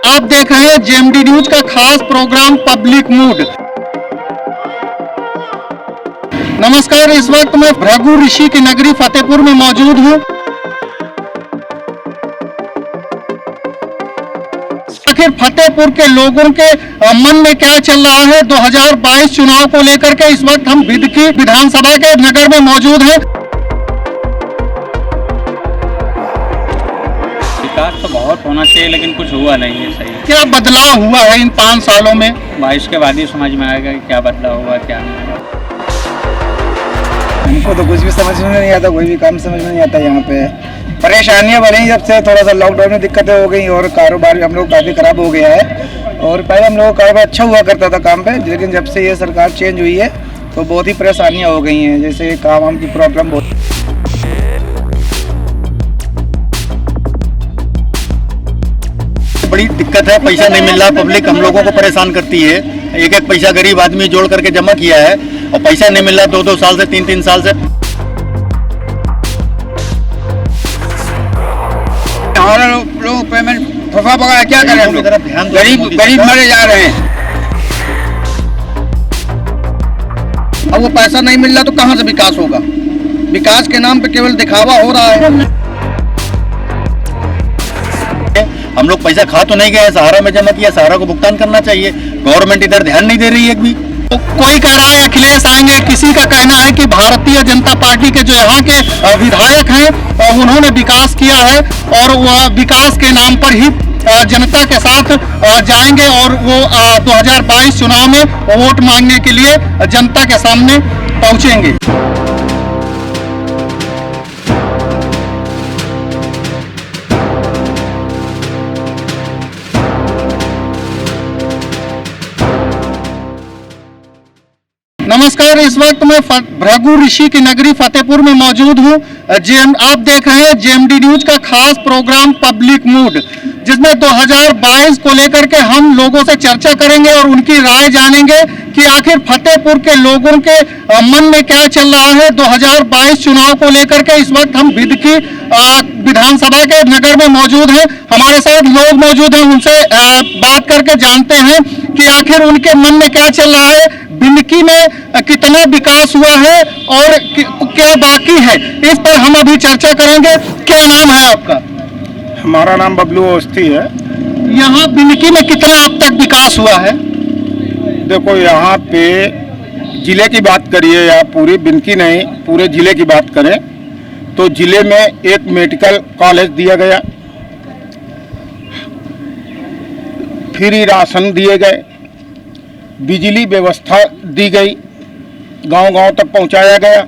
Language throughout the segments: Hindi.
आप देख रहे हैं जेएमडी न्यूज का खास प्रोग्राम पब्लिक मूड। नमस्कार, इस वक्त मैं भृगु ऋषि की नगरी फतेहपुर में मौजूद हूं। आखिर फतेहपुर के लोगों के मन में क्या चल रहा है 2022 चुनाव को लेकर के, इस वक्त हम बिदकी विधानसभा के नगर में मौजूद हैं। विकास तो बहुत होना चाहिए लेकिन कुछ हुआ नहीं है। सही क्या बदलाव हुआ है इन 5 सालों में? 22 के बाद ही समझ में आएगा कि क्या बदलाव हुआ क्या नहीं। हमको तो कुछ भी समझ में नहीं आता, कोई भी काम समझ में नहीं आता। यहाँ पे परेशानियाँ बनी जब से थोड़ा सा लॉकडाउन में दिक्कतें हो गई और कारोबार भी हम लोग काफ़ी ख़राब हो गया है। और पहले हम लोग का कारोबार अच्छा हुआ करता था काम पे, लेकिन जब से ये सरकार चेंज हुई है तो बहुत ही परेशानियाँ हो गई हैं। जैसे काम वाम की प्रॉब्लम बहुत बड़ी दिक्कत है। पैसा नहीं मिल रहा, पब्लिक हम लोगों को परेशान करती है। एक एक पैसा गरीब आदमी जोड़ करके जमा किया है और पैसा नहीं मिल रहा 2-2 साल से 3-3 साल से। हमारा लोग पेमेंट फंसा पका क्या करें हम लोग? गरीब मरे जा रहे हैं। अब वो पैसा नहीं मिल रहा तो कहाँ से विकास होगा? विकास के नाम पे केवल दिखावा हो रहा है। हम लोग पैसा खा तो नहीं गए, सहारा में जमा किया, सहारा को भुगतान करना चाहिए। गवर्नमेंट इधर ध्यान नहीं दे रही है एक भी। तो कोई कह रहा है अखिलेश आएंगे, किसी का कहना है कि भारतीय जनता पार्टी के जो यहाँ के विधायक हैं उन्होंने विकास किया है और वह विकास के नाम पर ही जनता के साथ जाएंगे और वो 2022 चुनाव में वोट मांगने के लिए जनता के सामने पहुंचेंगे। नमस्कार, इस वक्त मैं भृगु ऋषि की नगरी फतेहपुर में मौजूद हूँ। आप देख रहे हैं जेएमडी न्यूज का खास प्रोग्राम पब्लिक मूड, जिसमें 2022 को लेकर के हम लोगों से चर्चा करेंगे और उनकी राय जानेंगे कि आखिर फतेहपुर के लोगों के मन में क्या चल रहा है 2022 चुनाव को लेकर के। इस वक्त हम बिदकी विधानसभा के नगर में मौजूद हैं। हमारे साथ लोग मौजूद हैं, उनसे बात करके जानते हैं कि आखिर उनके मन में क्या चल रहा है, बिदकी में कितना विकास हुआ है और क्या बाकी है, इस पर हम अभी चर्चा करेंगे। क्या नाम है आपका? हमारा नाम बबलू अवस्थी है। यहाँ बिदकी में कितना अब तक विकास हुआ है? देखो, यहाँ पे जिले की बात करिए या पूरी बिनकी नहीं पूरे जिले की बात करें तो जिले में एक मेडिकल कॉलेज दिया गया, फ्री राशन दिए गए, बिजली व्यवस्था दी गई, गांव-गांव तक पहुंचाया गया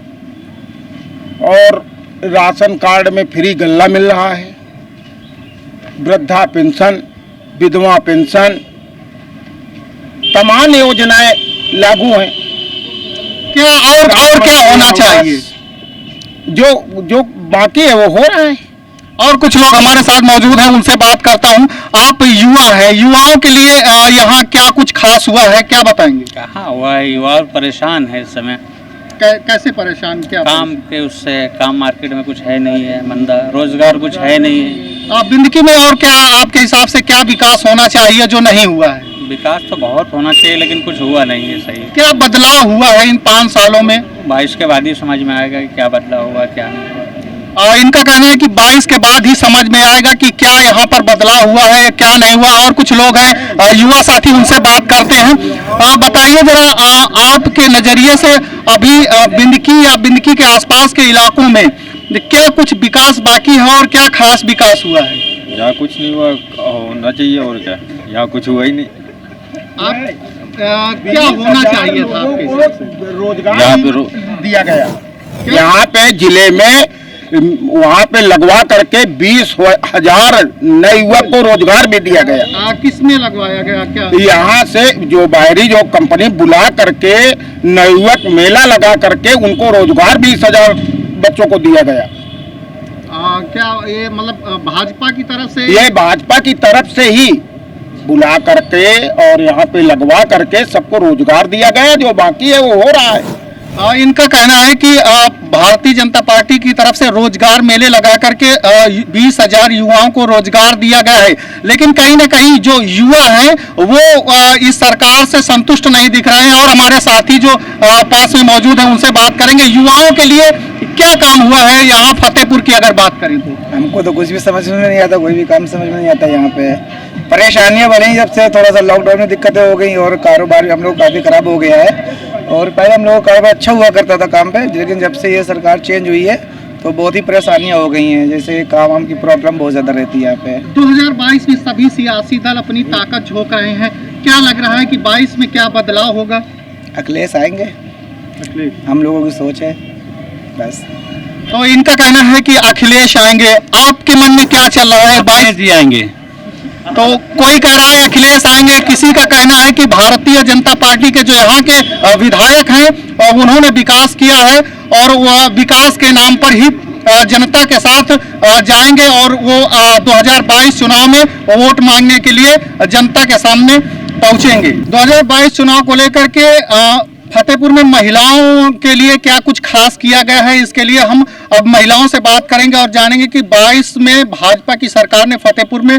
और राशन कार्ड में फ्री गल्ला मिल रहा है, वृद्धा पेंशन, विधवा पेंशन, तमाम योजनाएं लागू हैं। क्या और क्या होना चाहिए? जो बाकी है वो हो रहा है। और कुछ लोग हमारे साथ मौजूद हैं, उनसे बात करता हूं। आप युवा हैं, युवाओं के लिए यहाँ क्या कुछ खास हुआ है, क्या बताएंगे? कहाँ हुआ है, युवा परेशान है इस समय। कैसे परेशान? क्या काम के उससे, काम मार्केट में कुछ है नहीं है, मंदा, रोजगार कुछ है नहीं है। बिंदकी में और क्या आपके हिसाब से क्या विकास होना चाहिए जो नहीं हुआ है? विकास तो बहुत होना चाहिए लेकिन कुछ हुआ नहीं है। सही क्या बदलाव हुआ है इन 5 सालों में? 22 के बाद ही समझ में आएगा कि क्या बदलाव हुआ क्या नहीं हुआ। इनका कहना है कि 22 के बाद ही समझ में आएगा कि क्या यहाँ पर बदलाव हुआ है क्या नहीं हुआ। और कुछ लोग हैं युवा साथी, उनसे बात करते हैं। बताइए जरा, आपके नजरिए से अभी बिंदकी या बिंदकी के आसपास के इलाकों में क्या कुछ विकास बाकी है और क्या खास विकास हुआ है? यहाँ कुछ नहीं हुआ, होना चाहिए और क्या, यहाँ कुछ हुआ ही नहीं। क्या होना चाहिए था आपके हिसाब से? रोजगार दिया गया यहाँ पे जिले में, वहाँ पे लगवा करके 20,000 नए युवक को रोजगार भी दिया गया। किसमें लगवाया गया? क्या यहाँ से जो बाहरी जो कंपनी बुला करके नए युवक मेला लगा करके उनको रोजगार 20,000 बच्चों को दिया गया। क्या ये मतलब भाजपा की तरफ से? ये भाजपा की तरफ से ही बुला करके और यहाँ पे लगवा करके सबको रोजगार दिया गया। जो बाकी है वो हो रहा है। इनका कहना है कि भारतीय जनता पार्टी की तरफ से रोजगार मेले लगा करके 20,000 युवाओं को रोजगार दिया गया है, लेकिन कहीं ना कहीं जो युवा हैं वो इस सरकार से संतुष्ट नहीं दिख रहे हैं। और हमारे साथी जो पास में मौजूद हैं उनसे बात करेंगे। युवाओं के लिए क्या काम हुआ है यहाँ फतेहपुर की अगर बात करें तो? हमको तो कुछ भी समझ में नहीं आता, कोई भी काम समझ में नहीं आता। यहाँ पे परेशानियाँ बढ़ी जब से थोड़ा सा लॉकडाउन में दिक्कतें हो गई और कारोबार भी हम लोग काफ़ी ख़राब हो गया है। और पहले हम लोगों का कारोबार अच्छा हुआ करता था काम पे, लेकिन जब से ये सरकार चेंज हुई है तो बहुत ही परेशानियाँ हो गई हैं। जैसे काम वाम की प्रॉब्लम बहुत ज़्यादा रहती है यहाँ पे। 2022 में सभी सियासी दल अपनी ताकत झोंक रहे हैं, क्या लग रहा है कि 22 में क्या बदलाव होगा? अखिलेश आएंगे, हम लोगों की सोच है बस। तो इनका कहना है कि अखिलेश आएंगे, आपके मन में क्या चल रहा है? 22 जी आएंगे। तो कोई कह रहा है अखिलेश आएंगे, किसी का कहना है कि भारतीय जनता पार्टी के जो यहाँ के विधायक हैं उन्होंने विकास किया है और वह विकास के नाम पर ही जनता के साथ जाएंगे और वो 2022 चुनाव में वोट मांगने के लिए जनता के सामने पहुंचेंगे। 2022 चुनाव को लेकर के फतेहपुर में महिलाओं के लिए क्या कुछ खास किया गया है, इसके लिए हम अब महिलाओं से बात करेंगे और जानेंगे कि 22 में भाजपा की सरकार ने फतेहपुर में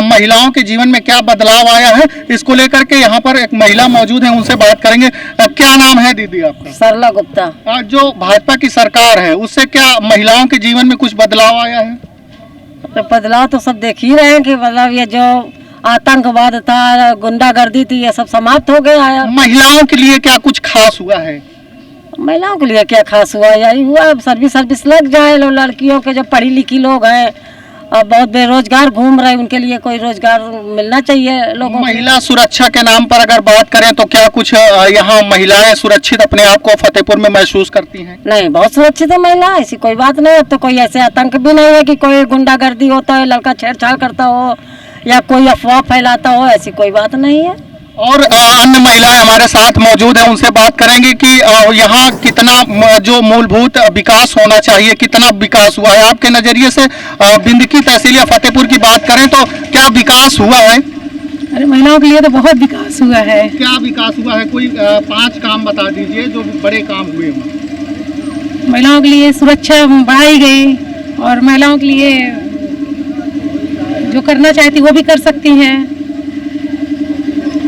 महिलाओं के जीवन में क्या बदलाव आया है, इसको लेकर के यहाँ पर एक महिला मौजूद है, उनसे बात करेंगे। क्या नाम है दीदी आपका? सरला गुप्ता। जो भाजपा की सरकार है उससे क्या महिलाओं के जीवन में कुछ बदलाव आया है? तो बदलाव तो सब देख ही रहे हैं कि मतलब ये जो आतंकवाद था, गुंडागर्दी थी, ये सब समाप्त हो गया है। महिलाओं के लिए क्या कुछ खास हुआ है? महिलाओं के लिए क्या खास हुआ, यही हुआ सर्विस लग जाए। लड़कियों के जो पढ़ी लिखी लोग हैं अब बहुत बेरोजगार घूम रहे हैं, उनके लिए कोई रोजगार मिलना चाहिए लोगों को। महिला सुरक्षा के नाम पर अगर बात करें तो क्या कुछ यहाँ महिलाएं सुरक्षित अपने आप को फतेहपुर में महसूस करती हैं? नहीं, बहुत सुरक्षित है महिला, ऐसी कोई बात नहीं। अब तो कोई ऐसे आतंक भी नहीं है कि कोई गुंडागर्दी होता है, लड़का छेड़छाड़ करता हो या कोई अफवाह फैलाता हो, ऐसी कोई बात नहीं है। और अन्य महिलाएं हमारे साथ मौजूद हैं, उनसे बात करेंगे कि यहाँ कितना जो मूलभूत विकास होना चाहिए, कितना विकास हुआ है आपके नजरिए से? बिंदकी तहसील या फतेहपुर की बात करें तो क्या विकास हुआ है? अरे महिलाओं के लिए तो बहुत विकास हुआ है। क्या विकास हुआ है? कोई 5 काम बता दीजिए जो बड़े काम हुए हों। महिलाओं के लिए सुरक्षा बढ़ाई गई और महिलाओं के लिए जो करना चाहती वो भी कर सकती हैं,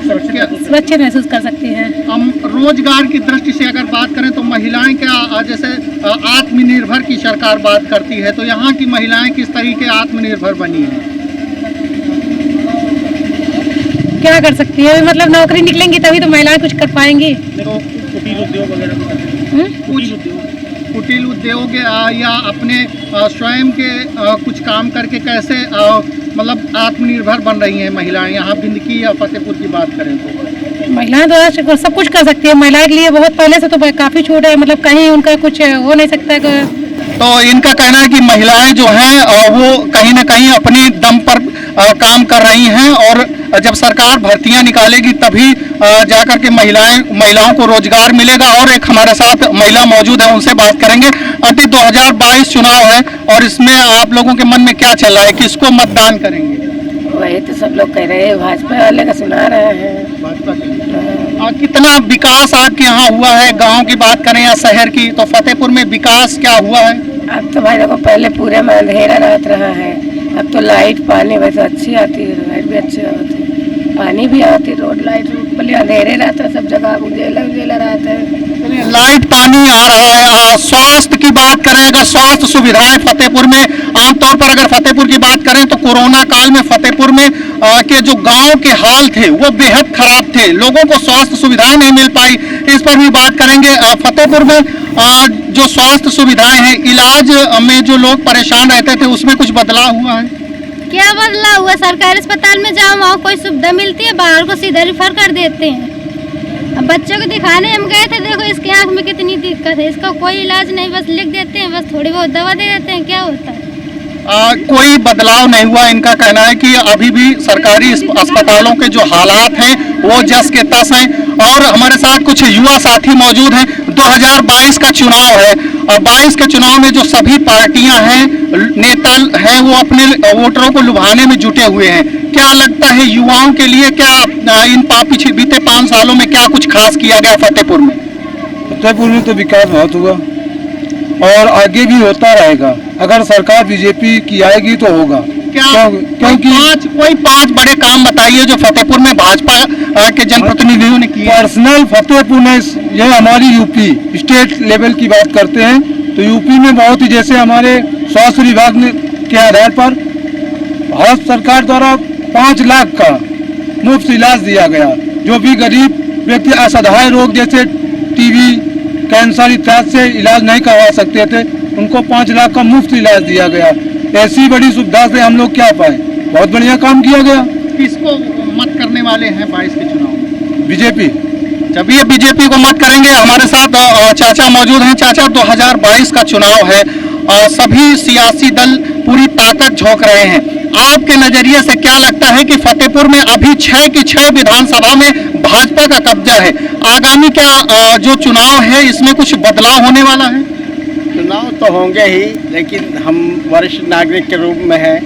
सुरक्षित महसूस कर सकती हैं। हम रोजगार की दृष्टि से अगर बात करें तो महिलाएं क्या, जैसे आत्मनिर्भर की सरकार बात करती है, तो यहाँ की महिलाएं किस तरीके आत्मनिर्भर बनी हैं? क्या कर सकती है, मतलब नौकरी निकलेंगी तभी तो महिलाएं कुछ कर पाएंगी। कुटीर उद्योग वगैरह कुटीर उद्योग या अपने स्वयं के कुछ काम करके कैसे मतलब आत्मनिर्भर बन रही हैं महिलाएं यहाँ बिंदकी या फतेहपुर की बात करें तो? महिलाएं तो आज सब कुछ कर सकती है। महिलाएं के लिए बहुत पहले से तो काफी छूट है, मतलब कहीं उनका कुछ हो नहीं सकता। तो इनका कहना है कि महिलाएं जो हैं वो कहीं ना कहीं अपने दम पर काम कर रही हैं और जब सरकार भर्तियां निकालेगी तभी जाकर के महिलाओं को रोजगार मिलेगा। और एक हमारे साथ महिला मौजूद है, उनसे बात करेंगे। आंटी, 2022 चुनाव है और इसमें आप लोगों के मन में क्या चल रहा है, किसको मतदान करेंगे? वही तो सब लोग कह रहे हैं, भाजपा वाले का सुना रहे हैं। भाजपा के कितना विकास आपके यहाँ हुआ है? गांव की बात करें या शहर की, तो फतेहपुर में विकास क्या हुआ है? अब तो भाई देखो, पहले पूरे में अंधेरा रात रहा है, अब तो लाइट पानी वैसे अच्छी आती है, लाइट भी अच्छी आती है, पानी भी आती, रोड लाइट पहले अंधेरे रहता है, सब जगह उजेला रहता है। लाइट पानी आ रहा है। स्वास्थ्य की बात करें, अगर स्वास्थ्य सुविधाएं फतेहपुर में, आमतौर पर अगर फतेहपुर की बात करें तो कोरोना काल में फतेहपुर में के जो गांव के हाल थे वो बेहद खराब थे, लोगों को स्वास्थ्य सुविधाएं नहीं मिल पाई, इस पर भी बात करेंगे। फतेहपुर में जो स्वास्थ्य सुविधाएं हैं, इलाज में जो लोग परेशान रहते थे उसमें कुछ बदलाव हुआ है? क्या बदलाव हुआ? सरकारी अस्पताल में जाओ, वहाँ कोई सुविधा मिलती है, बाहर को सीधा रिफर कर देते हैं। अब बच्चों को दिखाने हम गए थे, देखो इसके आँख में कितनी दिक्कत है, इसका कोई इलाज नहीं, बस लिख देते हैं, बस थोड़ी बहुत दवा दे देते हैं, क्या होता है? कोई बदलाव नहीं हुआ। इनका कहना है कि अभी भी सरकारी अस्पतालों के जो हालात हैं वो जस के तस हैं। और हमारे साथ कुछ युवा साथी मौजूद हैं। 2022 का चुनाव है और 22 के चुनाव में जो सभी पार्टियां हैं, नेता हैं, वो अपने वोटरों को लुभाने में जुटे हुए हैं। क्या लगता है युवाओं के लिए, क्या इन बीते 5 सालों में क्या कुछ खास किया गया फतेहपुर में? फतेहपुर में तो विकास बहुत हुआ और आगे भी होता रहेगा। अगर सरकार बीजेपी की आएगी तो होगा। क्या क्योंकि कोई पांच बड़े काम बताइए जो फतेहपुर में भाजपा के जनप्रतिनिधियों ने किए। पर्सनल फतेहपुर में ये हमारी यूपी स्टेट लेवल की बात करते हैं तो यूपी में बहुत ही, जैसे हमारे स्वास्थ्य विभाग के आधार पर भारत सरकार द्वारा 5 लाख का मुफ्त इलाज दिया गया। जो भी गरीब व्यक्ति असाधारण रोग जैसे टीबी, कैंसर इत्यादि से इलाज नहीं करवा सकते थे, उनको 5 लाख का मुफ्त इलाज दिया गया। ऐसी बड़ी सुविधा से हम लोग क्या पाए, बहुत बढ़िया काम किया गया। किसको मत करने वाले हैं 22 के चुनाव में? बीजेपी। जब ये बीजेपी को मत करेंगे। हमारे साथ चाचा मौजूद हैं। चाचा, 2022 का चुनाव है और सभी सियासी दल पूरी ताकत झोंक रहे हैं। आपके नजरिए से क्या लगता है कि फतेहपुर में अभी 6 की 6 विधानसभा में भाजपा का कब्जा है, आगामी क्या जो चुनाव है इसमें कुछ बदलाव होने वाला है? चुनाव तो होंगे ही, लेकिन हम वरिष्ठ नागरिक के रूप में हैं,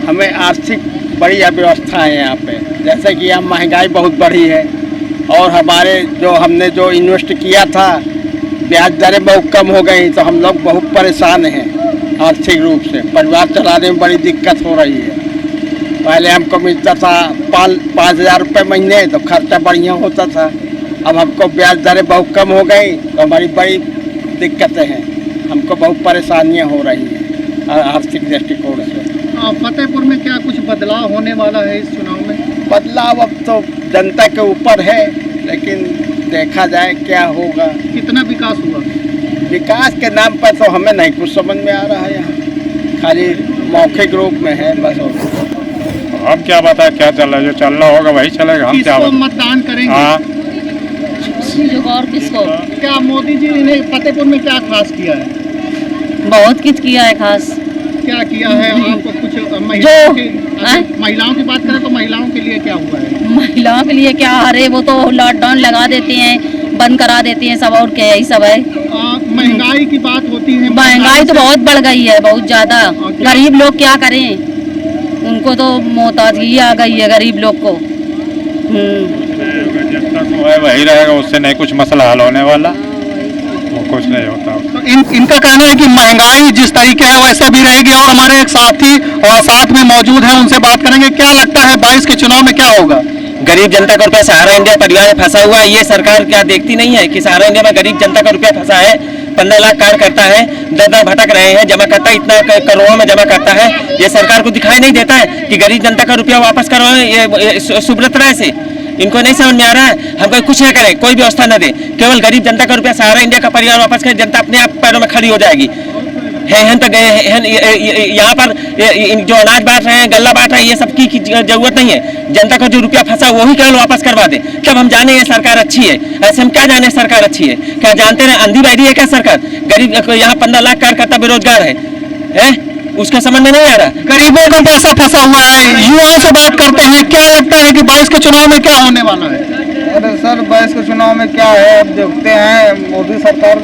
हमें आर्थिक बड़ी अव्यवस्था है यहाँ पे। जैसे कि यहाँ महंगाई बहुत बढ़ी है और हमारे हमने जो इन्वेस्ट किया था ब्याज दरें बहुत कम हो गई, तो हम लोग बहुत परेशान हैं आर्थिक रूप से। परिवार चलाने में बड़ी दिक्कत हो रही है। पहले हमको मिलता था 5,000 रुपये महीने, तो खर्चा बढ़िया होता था। अब हमको ब्याज दरें बहुत कम हो गई तो हमारी बड़ी दिक्कतें हैं, हमको बहुत परेशानियां हो रही हैं आर्थिक दृष्टिकोण से। फतेहपुर में क्या कुछ बदलाव होने वाला है इस चुनाव में? बदलाव अब तो जनता के ऊपर है, लेकिन देखा जाए क्या होगा। कितना विकास हुआ? विकास के नाम पर तो हमें नहीं कुछ समझ में आ रहा है, यहाँ खाली मौखिक रूप में है बस। हम क्या बताएं क्या चल रहा है, जो चलना होगा वही चलेगा। हम क्या मतदान करेंगे? हाँ, और किसको? क्या मोदी जी ने फतेहपुर में क्या खास किया है? बहुत कुछ किया है खास। क्या किया है आपको कुछ? महिलाओं की बात करें तो महिलाओं के लिए क्या हुआ है? महिलाओं के लिए क्या, अरे वो तो लॉकडाउन लगा देती हैं, बंद करा देती हैं सब, और क्या यही सब है। महंगाई की बात होती है। महंगाई तो बहुत बढ़ गई है, बहुत ज्यादा। गरीब लोग क्या करें, उनको तो मोहताजगी आ गई है गरीब लोग को। जब तक वो है वही रहेगा, उससे नहीं कुछ मसला हल होने वाला, वो कुछ नहीं होता। तो इनका कहना है कि महंगाई जिस तरीके है वैसे भी रहेगी। और हमारे एक साथी और साथ में मौजूद हैं, उनसे बात करेंगे। क्या लगता है 22 के चुनाव में क्या होगा? गरीब जनता का रुपया सहारा इंडिया परिवार में फंसा हुआ है। ये सरकार क्या देखती नहीं है कि सहारा इंडिया में गरीब जनता का रुपया फंसा है। 15 लाख कार्य करता है, दर भटक रहे हैं, जमा करता है इतना करोड़ों में जमा करता है। ये सरकार को दिखाई नहीं देता है कि गरीब जनता का रुपया वापस करवाए ये सुब्रत राय से। इनको नहीं समझ में आ रहा है। हम कोई कुछ ना करें, कोई व्यवस्था न दे, केवल गरीब जनता का रुपया सहारा इंडिया का परिवार वापस करे, जनता अपने आप पैरों में खड़ी हो जाएगी। यहाँ पर जो अनाज बांट रहे हैं, गल्ला बांट रहे हैं, ये सब की जरूरत नहीं है। जनता का जो रुपया फंसा वही केवल वापस करवा दे, तब हम जाने ये सरकार अच्छी है। ऐसे हम क्या जाने सरकार अच्छी है? क्या जानते हैं अंधी बैठी है क्या सरकार? गरीब यहाँ 15 लाख कार्यकर्ता बेरोजगार है, उसका समझ में नहीं आ रहा। गरीबों का पैसा फंसा हुआ है। युवाओं से बात करते हैं, क्या लगता है कि 22 के चुनाव में क्या होने वाला है? अरे सर, 22 के चुनाव में क्या है, अब देखते हैं। मोदी सरकार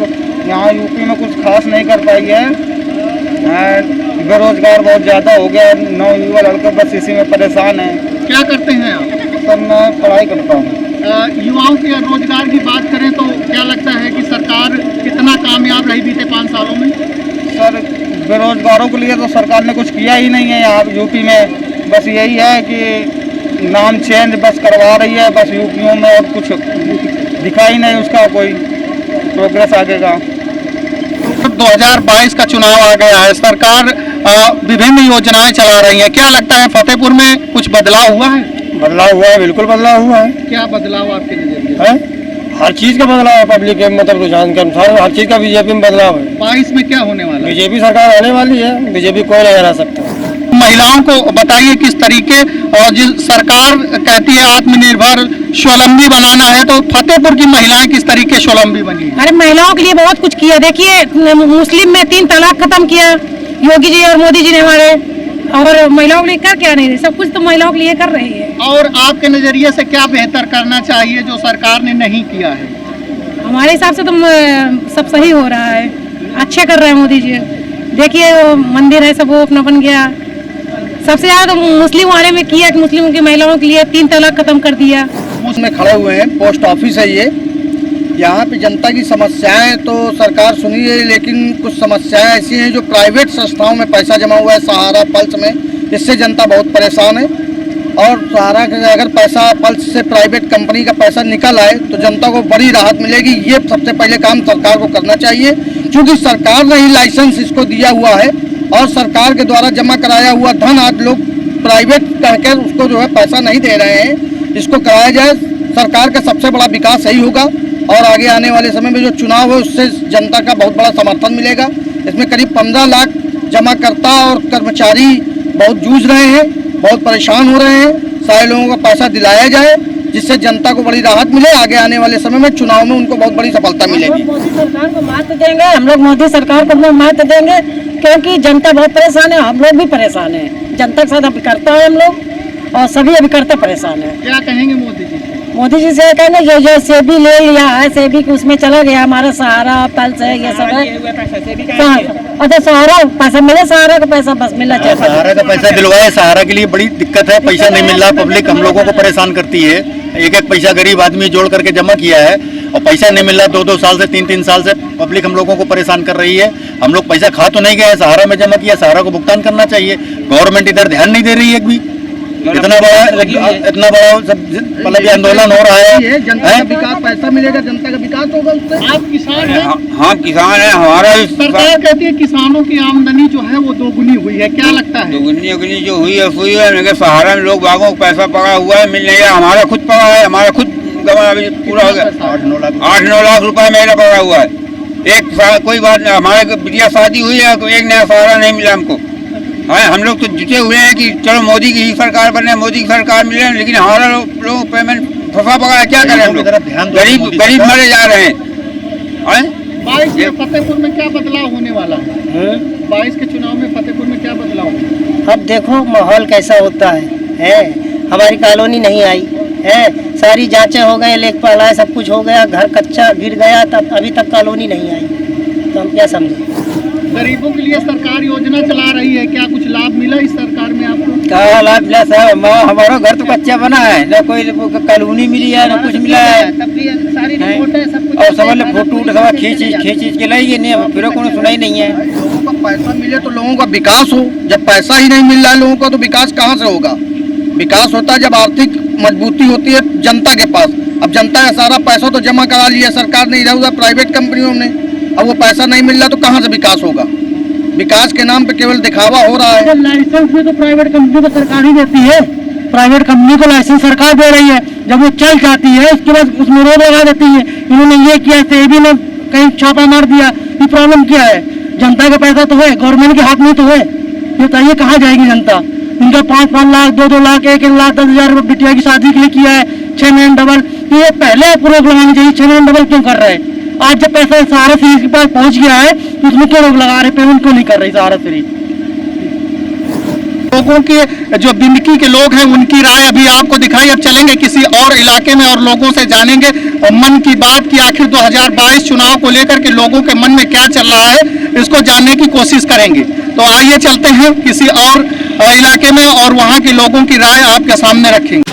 यहाँ यूपी में कुछ खास नहीं कर पाई है। बेरोजगार बहुत ज़्यादा हो गया, नौयुवा लड़के बस इसी में परेशान हैं। क्या करते हैं आप? सर मैं पढ़ाई करता हूँ। युवाओं के रोजगार की बात करें तो क्या लगता है कि सरकार कितना कामयाब रही बीते 5 सालों में? सर बेरोजगारों के लिए तो सरकार ने कुछ किया ही नहीं है यहाँ यूपी में। बस यही है कि नाम चेंज बस करवा रही है बस यूपीओ में, और कुछ दिखा ही नहीं उसका कोई प्रोग्रेस आगे का। 2022 का चुनाव आ गया है, सरकार विभिन्न योजनाएं चला रही है। क्या लगता है फतेहपुर में कुछ बदलाव हुआ है? बदलाव हुआ है, बिल्कुल बदलाव हुआ है। क्या बदलाव आपके नजरिए है? हर चीज़ का बदलाव है। पब्लिक के मतलब रुझान के अनुसार हर चीज़ का बीजेपी में बदलाव है। 22 में क्या होने वाला है? बीजेपी सरकार आने वाली है, बीजेपी कोई नहीं हरा सकता। महिलाओं को बताइए किस तरीके, और जिस सरकार कहती है आत्मनिर्भर स्वावलंबी बनाना है, तो फतेहपुर की महिलाएं किस तरीके स्वावलंबी बनी? अरे महिलाओं के लिए बहुत कुछ किया। देखिए मुस्लिम में 3 तलाक खत्म किया योगी जी और मोदी जी ने हमारे, और महिलाओं के लिए कर क्या नहीं रहे, सब कुछ तो महिलाओं के लिए कर रही है। और आपके नजरिए से क्या बेहतर करना चाहिए जो सरकार ने नहीं किया है? हमारे हिसाब से तो सब सही हो रहा है, अच्छे कर रहे हैं मोदी जी। देखिए मंदिर है सब वो अपना बन गया। सबसे ज़्यादा तो मुस्लिम वाले में किया कि मुस्लिमों की महिलाओं के लिए 3 तलाक खत्म कर दिया। उसमें खड़े हुए हैं, पोस्ट ऑफिस है ये, यहाँ पे जनता की समस्याएं तो सरकार सुनी है, लेकिन कुछ समस्याएं ऐसी हैं जो प्राइवेट संस्थाओं में पैसा जमा हुआ है, सहारा पल्स में, इससे जनता बहुत परेशान है। और सहारा का अगर पैसा पल्स से प्राइवेट कंपनी का पैसा निकल आए तो जनता को बड़ी राहत मिलेगी। ये सबसे पहले काम सरकार को करना चाहिए, क्योंकि सरकार ने ही लाइसेंस इसको दिया हुआ है और सरकार के द्वारा जमा कराया हुआ धन आज लोग प्राइवेट कहकर उसको जो है पैसा नहीं दे रहे हैं। इसको कराया जाए, सरकार का सबसे बड़ा विकास यही होगा और आगे आने वाले समय में जो चुनाव है उससे जनता का बहुत बड़ा समर्थन मिलेगा। इसमें करीब 15 लाख जमाकर्ता और कर्मचारी बहुत जूझ रहे हैं, बहुत परेशान हो रहे हैं। सारे लोगों को पैसा दिलाया जाए जिससे जनता को बड़ी राहत मिले, आगे आने वाले समय में चुनाव में उनको बहुत बड़ी सफलता मिलेगी। मोदी सरकार को मत देंगे हम लोग, मोदी सरकार को मत देंगे, क्योंकि जनता बहुत परेशान है, हम लोग भी परेशान है। जनता के साथ अभिकर्ता है हम लोग और सभी अभिकर्ता परेशान है। क्या कहेंगे मोदी जी? मोदी जी से कहना जो सेबी ले लिया है, सेबी उसमें चला गया, हमारा सहारा पल्स है, ये सब है। अच्छा सहारा पैसा मिले, सहारा का पैसा बस मिलना चाहिए। सहारा का पैसा दिलवाए, सहारा के लिए बड़ी दिक्कत है, पैसा नहीं मिल रहा, पब्लिक हम लोगों को परेशान करती है। एक एक पैसा गरीब आदमी जोड़ करके जमा किया है और पैसा नहीं मिल रहा, 2-2 साल से 3-3 साल से पब्लिक हम लोगों को परेशान कर रही है। हम लोग पैसा खा तो नहीं गए, सहारा में जमा किया, सहारा को भुगतान करना चाहिए। गवर्नमेंट इधर ध्यान नहीं दे रही है भी। इतना बड़ा मतलब आंदोलन हो रहा है। जनता का विकास, पैसा मिलेगा, जनता का विकास होगा उससे। आप किसान हैं? हाँ किसान है हमारा। सरकार कहती है किसानों की आमदनी जो है वो दोगुनी हुई है, क्या लगता है? दोगुनी जो हुई है, सहारा में लोग बागों को पैसा पड़ा हुआ है, मिल नहीं रहा। हमारा खुद पड़ा है, हमारा खुद अभी पूरा हो गया 8-9 लाख रुपए मेरा पड़ा हुआ है। एक कोई बात नहीं, हमारे बिटिया शादी हुई है, एक नया सहारा नहीं मिला हमको। हाँ हम लोग तो जुटे हुए हैं कि चलो मोदी की ही सरकार बने, मोदी की सरकार मिले, लेकिन हमारा लोग पेमेंट फंसा पड़ा है। क्या करें हम लोग, गरीब मरे जा रहे हैं। 22 में फतेहपुर में क्या बदलाव होने वाला है? 22 के चुनाव में फतेहपुर में क्या बदलाव होगा? अब देखो माहौल कैसा होता है? हमारी कॉलोनी नहीं आई है, सारी जांचें हो गए, लेखपाल आए, सब कुछ हो गया, घर कच्चा गिर गया, तब अभी तक कॉलोनी नहीं आई, तो हम क्या समझे? गरीबों के लिए सरकार योजना चला रही है, क्या कुछ लाभ मिला इस सरकार में आपको? क्या लाभ मिला साहब? हमारा घर तो कच्चा बना है, न कोई कॉलोनी मिली है, न कुछ मिला है। और समझ लो फोटो सब खींच के लाई नहीं, फिर को सुनाई नहीं है। लोगों को पैसा मिले तो लोगों का विकास हो, जब पैसा ही नहीं मिल रहा है लोगों को तो विकास कहाँ से होगा? विकास होता है जब आर्थिक मजबूती होती है जनता के पास। अब जनता का सारा पैसा तो जमा करा लिया सरकार ने, इधर उधर प्राइवेट कंपनियों ने, अब वो पैसा नहीं मिल रहा तो कहाँ से विकास होगा? विकास के नाम पे केवल दिखावा हो रहा है। लाइसेंस भी तो प्राइवेट कंपनी को सरकार ही देती है, प्राइवेट कंपनी को लाइसेंस सरकार दे रही है। जब वो चल जाती है उसके बाद उसमें रोक लगा देती है। इन्होंने ये किया, सेबी ने कहीं छापा मार दिया, ये प्रॉब्लम क्या है? जनता का पैसा तो है, गवर्नमेंट के हाथ में तो है, ये बताइए कहाँ जाएगी जनता? इनका 5-5 लाख, 2-2 लाख, 1-1 लाख 10,000 रुपये बिटिया की शादी के लिए किया है, 6 महीने डबल। तो ये पहले रोक लगानी चाहिए, 6 महीने डबल क्यों कर रहे हैं? आज जब पैसा सहारा सीरीज के पास पहुंच गया है तो उसमें क्यों रोक लगा रहे, पेमेंट क्यों नहीं कर रही सहारा सीरीज? लोगों के जो बिंदकी के लोग हैं उनकी राय अभी आपको दिखाई। अब चलेंगे किसी और इलाके में और लोगों से जानेंगे मन की बात की आखिर 2022 चुनाव को लेकर के लोगों के मन में क्या चल रहा है, इसको जानने की कोशिश करेंगे। तो आइए चलते हैं किसी और इलाके में और वहाँ के लोगों की राय आपके सामने रखेंगे।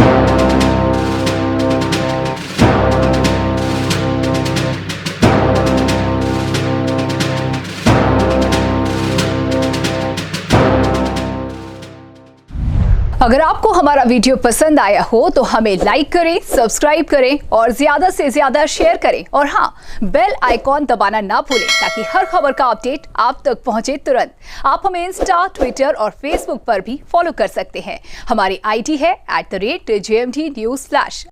अगर आपको हमारा वीडियो पसंद आया हो तो हमें लाइक करें, सब्सक्राइब करें और ज्यादा से ज्यादा शेयर करें। और हाँ, बेल आइकॉन दबाना ना भूलें ताकि हर खबर का अपडेट आप तक पहुंचे तुरंत। आप हमें इंस्टा, ट्विटर और फेसबुक पर भी फॉलो कर सकते हैं। हमारी आईडी है @JMT News Flash।